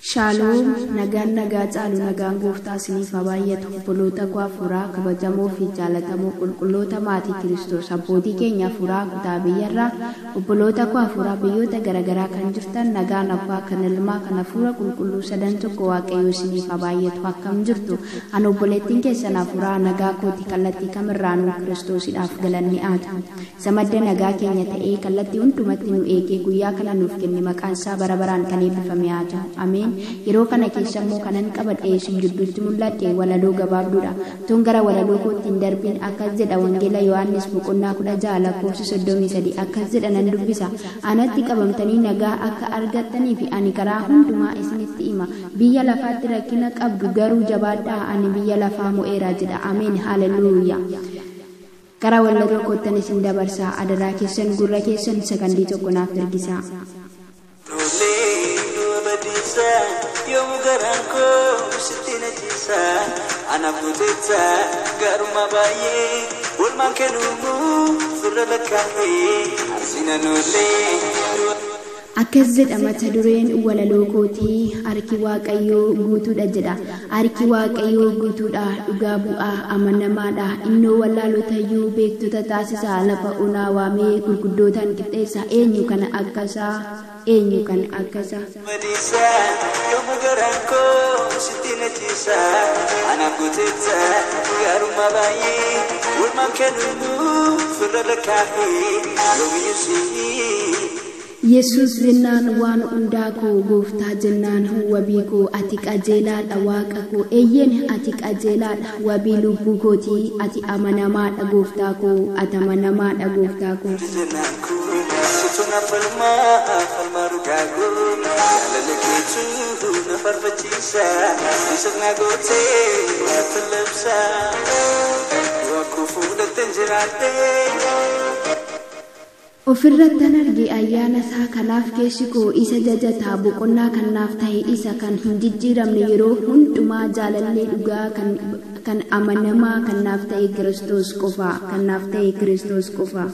Shalom, nagaan nagaa caalu nagaan gooftaa isiniif haa baay'atu. Obboloota koo hafuuraa kabajamoo fi jaallatamoo qulqulloota maatii Kiristoos abbootii keenya hafuuraa kutaa biyyarraa obboloota koo hafuuraa biyyoota garaagaraa kan jirtan nagaan abbaa kan ilmaa kan hafuura qulqulluu sadan tokko waaqayyo isiniif haa baay'atu. Akkam jirtu ani obboleettiin keessan hafuuraa nagaa kooti kallattii kamirraanuu Kiristoosidhaaf galanni haa ta'u. Samadda nagaa keenya ta'ee kallattii hundumatti nu eegee guyyaa kana nuuf kenne maqaan isaa bara baraan kan eebbifame haa ta'u. Ameen. Yeroo kana keessa immoo kanan qabadhee isin gidduutti mul'adhe walaloo gabaabduudha. Tun gara walaloo kootti hin darbiin akkas jedha wangeela Yohaannis boqonnaa 16 lakkoofsa 33 akkas jedha nan dubbisa. Anatti qabamtanii nagaa akka argattanii fi ani karaa hundumaa isinitti hima. Biyya lafaatti rakkina qabdu garuu jabaadhaa ani biyya lafaa mo'eera jedha. Ameen haleluuyaa. Gara walaloo koottan isin dabarsaa adaraa keessan gurra keessan sakandii tokko naaf dargisaa. Yomu garanko sitina jisa anabuteta garuma baye ulman kenumu suralakahe asina nole akkas jedha mata dureen walaloo kootii harki waaqayyoo guutuudha jedha. Harki waaqayyoo guutuudha dhugaa bu'aa amanamaadha innoo wallaalootayyuu beektota taasisaa lafa onaa waamee gurguddootaan qixxeessa eenyu kana akkasaa eenyu kan akkasa yomu garanko sitina jisa anabuteta garuma baye ulman kenumu suralakahe yomiyusi Yesus jennaan waan hundaa koo gooftaa jennaan wabii koo ati qajeelaadha waaqa koo eeyyen ati qajeelaadha wabii lubbuu kootii ati amanamaadha gooftaa koo ati amanamaadha gooftaa koo Sutuna falma rugago laleketu na farfachisa isagna gote atlabsa wakufu datenjirate Ofirrattan arge ayyaana isaa kanaaf keessi koo isa jajataa boqonnaa kanaaf ta'e isa kan hin jijjiiramne yeroo hundumaa jaalallee dhugaa kan amanamaa kanaaf ta'e Kiristoos qofa kanaaf ta'e Kiristoos qofa.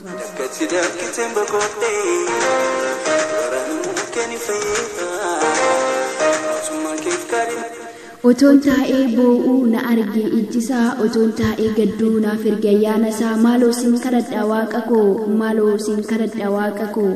Otoon taa'ee boo'uu na arge ijjisaa otoon taa'ee gadduu naaf erge ayyaana isaa maaloo sin kadhadha waaqa koo maaloo sin kadhadha waaqa koo.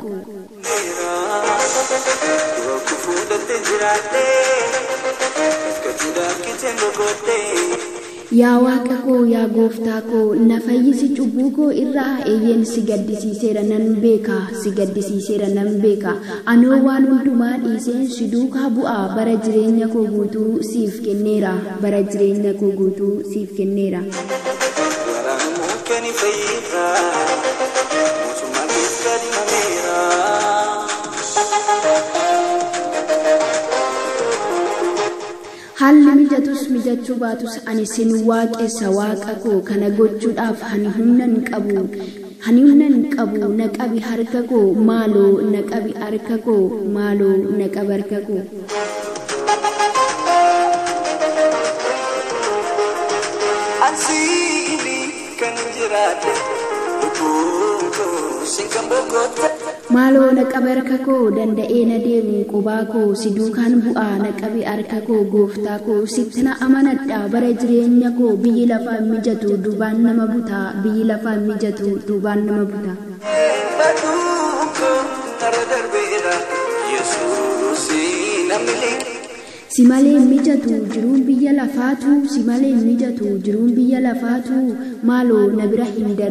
Yaa waaqa koo yaa gooftaa koo na fayyisi cubbuu koo irraa eeyyen si gaddisiiseera nan beeka si gaddisiiseera nan beeka anoo waan hundumaa dhiiseen si duukaa bu'aa bara jireenya koo guutuu siif kenneera bara jireenya koo guutuu siif kenneera. Haalli mijatus mijachuu baatus ani sin waaqessa waaqa koo kana gochuudhaaf ani humnan qabu na qabi harka koo maaloo na qabi harka koo maaloo na qabi harka koo. Ansiini kan jiraate maaloo na qabi harka koo danda'ee na deemu qubaa koo si duukaan bu'aa na qabi harka koo gooftaa koo sitti na amanadha bara jireenya koo biyyi lafaa mijatu duubaan nama butaa biyyi lafaa mijatu duubaan nama butaa. Si malee mijatu jiruun biyya lafaatu si malee mijatu jiruun biyya lafaatu maaloo na bira hin darbe.